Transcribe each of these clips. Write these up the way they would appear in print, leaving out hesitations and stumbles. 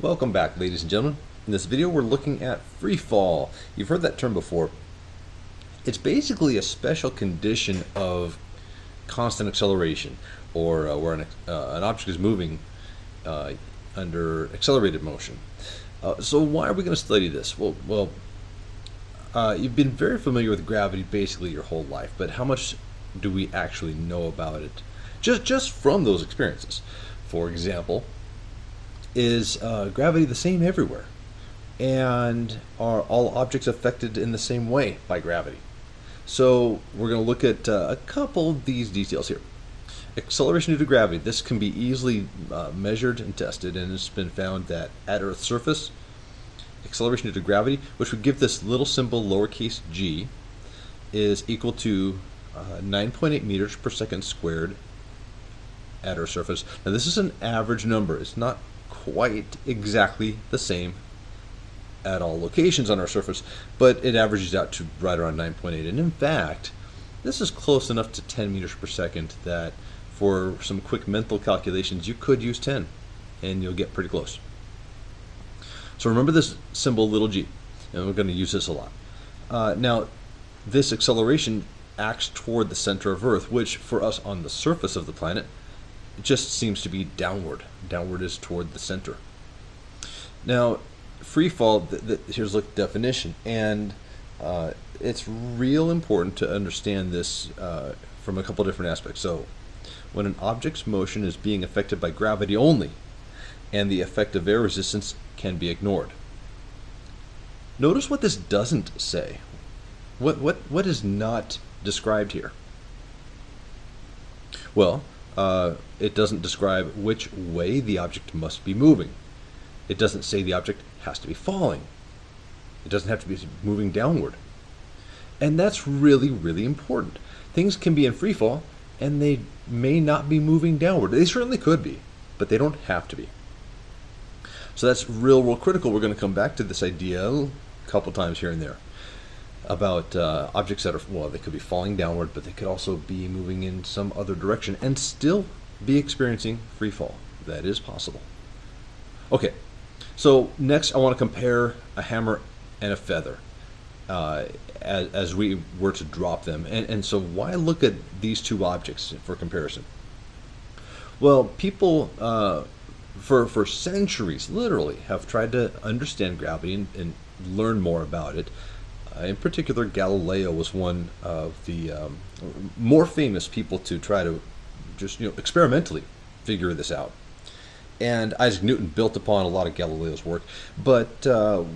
Welcome back, ladies and gentlemen. In this video, we're looking at free fall. You've heard that term before. It's basically a special condition of constant acceleration, or where an object is moving under accelerated motion. So why are we going to study this? You've been very familiar with gravity basically your whole life, but how much do we actually know about it just from those experiences? For example, is gravity the same everywhere? And are all objects affected in the same way by gravity? So we're going to look at a couple of these details here. Acceleration due to gravity. This can be easily measured and tested, and it's been found that at Earth's surface, acceleration due to gravity, which would give this little symbol lowercase g, is equal to 9.8 meters per second squared at Earth's surface. Now this is an average number. It's not quite exactly the same at all locations on our surface, but it averages out to right around 9.8. And in fact, this is close enough to 10 meters per second that for some quick mental calculations, you could use 10 and you'll get pretty close. So remember this symbol little g, and we're going to use this a lot. Now, this acceleration acts toward the center of Earth, which for us on the surface of the planet, it just seems to be downward. Downward is toward the center. Now, free fall, here's the definition, and it's real important to understand this from a couple different aspects. So, when an object's motion is being affected by gravity only, and the effect of air resistance can be ignored. Notice what this doesn't say. What is not described here? Well, it doesn't describe which way the object must be moving. It doesn't say the object has to be falling. It doesn't have to be moving downward. And that's really, really important. Things can be in free fall, and they may not be moving downward. They certainly could be, but they don't have to be. So that's real critical. We're going to come back to this idea a couple times here and there about objects that are, well, they could be falling downward, but they could also be moving in some other direction and still be experiencing free fall. That is possible. Okay, so next I want to compare a hammer and a feather as we were to drop them. And so why look at these two objects for comparison? Well, people for centuries, literally, have tried to understand gravity and learn more about it. In particular, Galileo was one of the more famous people to try to just experimentally figure this out. And Isaac Newton built upon a lot of Galileo's work. But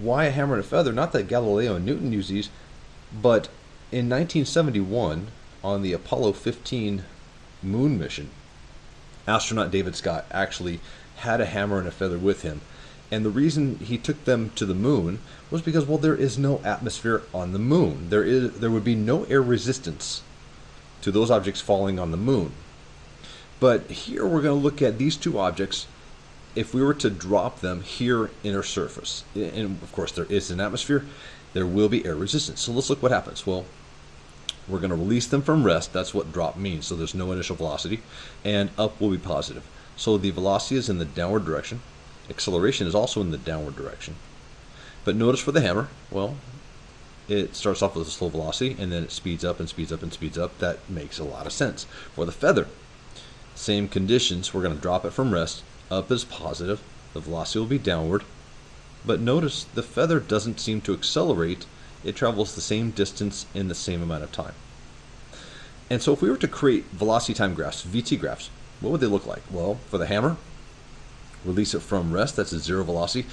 why a hammer and a feather? Not that Galileo and Newton used these, but in 1971, on the Apollo 15 moon mission, astronaut David Scott actually had a hammer and a feather with him. And the reason he took them to the moon was because, well, there is no atmosphere on the moon. There would be no air resistance to those objects falling on the moon. But here we're going to look at these two objects if we were to drop them here in our surface. And of course there is an atmosphere, there will be air resistance. So let's look what happens. Well, we're going to release them from rest. That's what drop means. So there's no initial velocity, and up will be positive. So the velocity is in the downward direction. Acceleration is also in the downward direction. But notice for the hammer, well, it starts off with a slow velocity, and then it speeds up and speeds up and speeds up. That makes a lot of sense. For the feather, same conditions. We're going to drop it from rest. Up is positive. The velocity will be downward. But notice the feather doesn't seem to accelerate. It travels the same distance in the same amount of time. And so if we were to create velocity time graphs, VT graphs, what would they look like? Well, for the hammer, release it from rest, that's a zero velocity,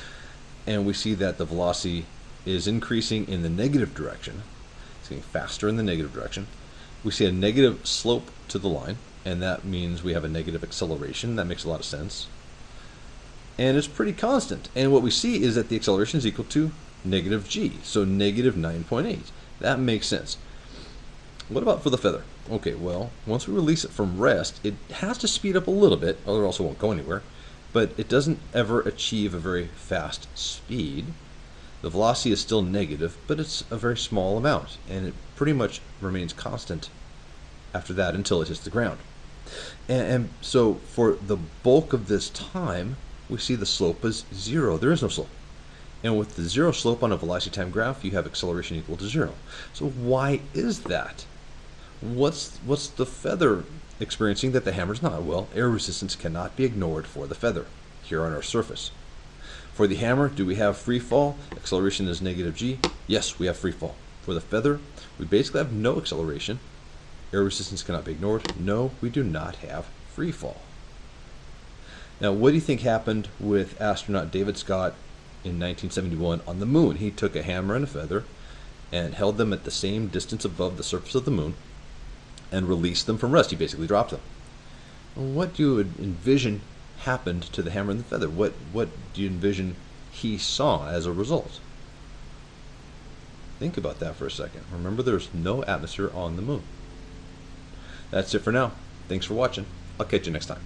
and we see that the velocity is increasing in the negative direction. It's getting faster in the negative direction. We see a negative slope to the line, and that means we have a negative acceleration. That makes a lot of sense. And it's pretty constant. And what we see is that the acceleration is equal to negative g, so negative 9.8. That makes sense. What about for the feather? Okay, well, once we release it from rest, it has to speed up a little bit, or else it won't go anywhere. But it doesn't ever achieve a very fast speed. The velocity is still negative, but it's a very small amount, and it pretty much remains constant after that until it hits the ground. And so for the bulk of this time, we see the slope is 0. There is no slope. And with the 0 slope on a velocity time graph, you have acceleration equal to 0. So why is that? What's the feather experiencing that the hammer's not? Well, air resistance cannot be ignored for the feather here on our surface. For the hammer, do we have free fall? Acceleration is negative g. Yes, we have free fall. For the feather, we basically have no acceleration. Air resistance cannot be ignored. No, we do not have free fall. Now, what do you think happened with astronaut David Scott in 1971 on the moon? He took a hammer and a feather and held them at the same distance above the surface of the moon and released them from rest. He basically dropped them. What do you envision happened to the hammer and the feather? What do you envision he saw as a result? Think about that for a second. Remember, there's no atmosphere on the moon. That's it for now. Thanks for watching. I'll catch you next time.